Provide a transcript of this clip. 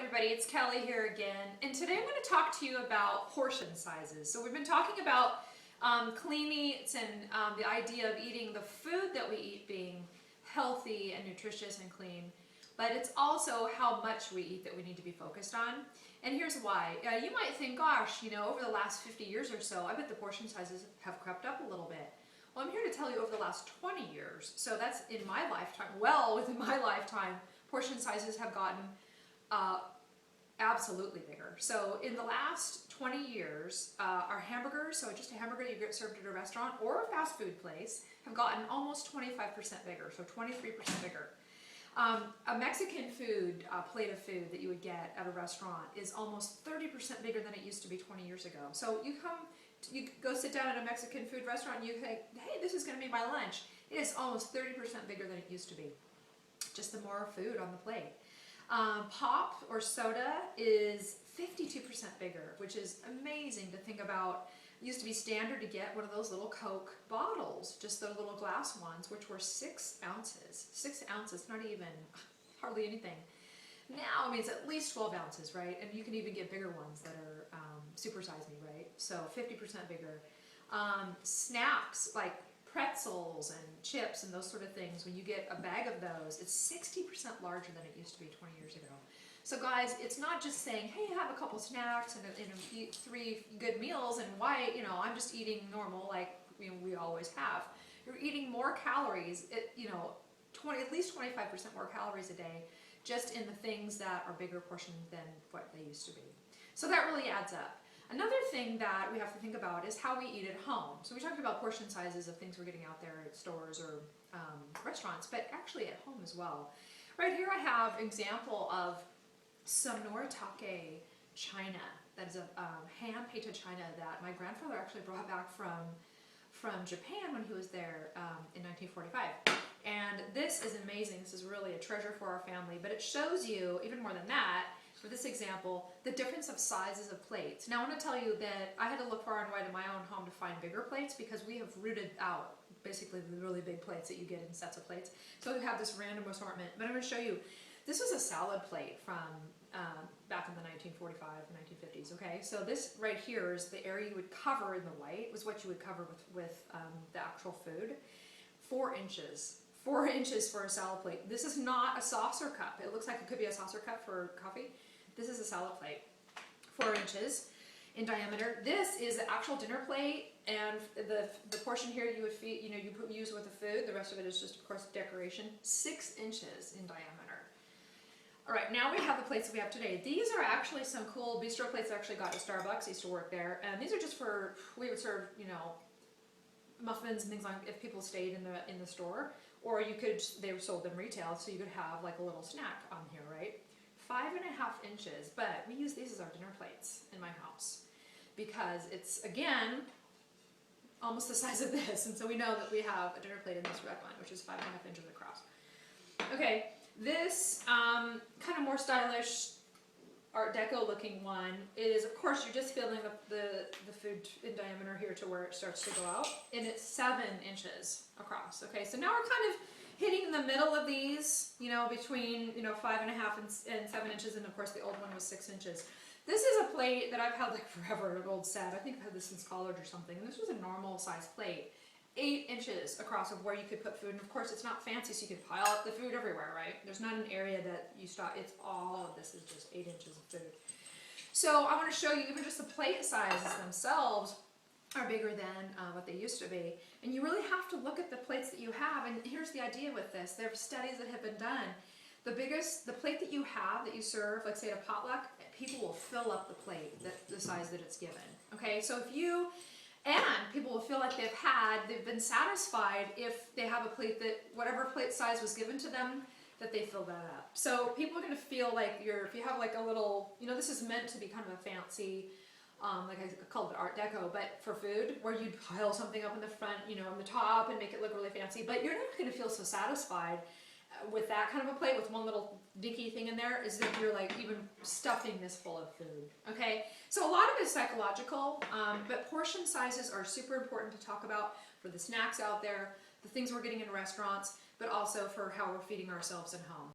everybody, it's Kelly here again, and today I'm going to talk to you about portion sizes. So we've been talking about clean eats and the idea of eating the food that we eat being healthy and nutritious and clean, but it's also how much we eat that we need to be focused on. And here's why. You might think, gosh, over the last 50 years or so, I bet the portion sizes have crept up a little bit. Well, I'm here to tell you over the last 20 years, so that's in my lifetime, well within my lifetime, portion sizes have gotten absolutely bigger. So in the last 20 years, our hamburgers, so just a hamburger you get served at a restaurant or a fast food place, have gotten almost 25% bigger, so 23% bigger. A Mexican food, plate of food that you would get at a restaurant is almost 30% bigger than it used to be 20 years ago. So you go sit down at a Mexican food restaurant and you think, hey, this is going to be my lunch. It is almost 30% bigger than it used to be. Just the more food on the plate. Pop or soda is 52% bigger, which is amazing to think about. It used to be standard to get one of those little Coke bottles, just those little glass ones, which were 6 ounces. 6 ounces, not even, hardly anything. Now, I mean, it's at least 12 ounces, right? And you can even get bigger ones that are super size me, right? So 50% bigger. Snacks like pretzels and chips and those sort of things, when you get a bag of those, it's 60% larger than it used to be 20 years ago. So guys, it's not just saying, hey, have a couple snacks and eat 3 good meals and why, I'm just eating normal like we always have. You're eating more calories, at least 25% more calories a day just in the things that are bigger portions than what they used to be. So that really adds up. Another thing that we have to think about is how we eat at home. So we talked about portion sizes of things we're getting out there at stores or restaurants, but actually at home as well. Right here I have an example of some Noritake china. That is a hand-painted china that my grandfather actually brought back from Japan when he was there in 1945. And this is amazing. This is really a treasure for our family, but it shows you, even more than that, for this example, the difference of sizes of plates. Now I want to tell you that I had to look far and wide in my own home to find bigger plates because we have rooted out basically the really big plates that you get in sets of plates. So we have this random assortment, but I'm going to show you. This was a salad plate from back in the 1945, 1950s, okay? So this right here is the area you would cover in the white, was what you would cover with the actual food. 4 inches. 4 inches for a salad plate. This is not a saucer cup. It looks like it could be a saucer cup for coffee. This is a salad plate. 4 inches in diameter. This is the actual dinner plate, and the portion here you would feed, you use with the food. The rest of it is just, of course, decoration. 6 inches in diameter. All right, now we have the plates that we have today. These are actually some cool bistro plates I actually got at Starbucks. I used to work there, and these are just for, we would serve, muffins and things like if people stayed in the store, or they sold them retail, so you could have like a little snack on here, right? 5.5 inches, but we use these as our dinner plates in my house because it's, again, almost the size of this, and so we know that we have a dinner plate in this red one, which is 5.5 inches across. Okay, this kind of more stylish Art Deco looking one is, of course, you're just filling the food in diameter here to where it starts to go out, and it's 7 inches across. Okay, so now we're kind of hitting in the middle of these, between 5.5 and 7 inches, and of course the old one was 6 inches. This is a plate that I've had like forever, an old set. I think I've had this since college or something, and this was a normal size plate. 8 inches across of where you could put food, and of course it's not fancy, so you can pile up the food everywhere, right? There's not an area that you stop. It's all of this is just 8 inches of food. So I want to show you even just the plate sizes themselves are bigger than what they used to be, and you really have to look at the plates that you have. And here's the idea with this: there are studies that have been done. The plate that you have that you serve, like say at a potluck, people will fill up the plate the size that it's given. Okay, so people will feel like they've been satisfied if they have a plate that whatever plate size was given to them, that they fill that up. So people are going to feel like if you have like a little, this is meant to be kind of a fancy, like I called it Art Deco, but for food, where you pile something up in the front, on the top and make it look really fancy, but you're not going to feel so satisfied with that kind of a plate with one little dinky thing in there is that you're like even stuffing this full of food. Okay, so a lot of it is psychological, but portion sizes are super important to talk about for the snacks out there, the things we're getting in restaurants, but also for how we're feeding ourselves at home.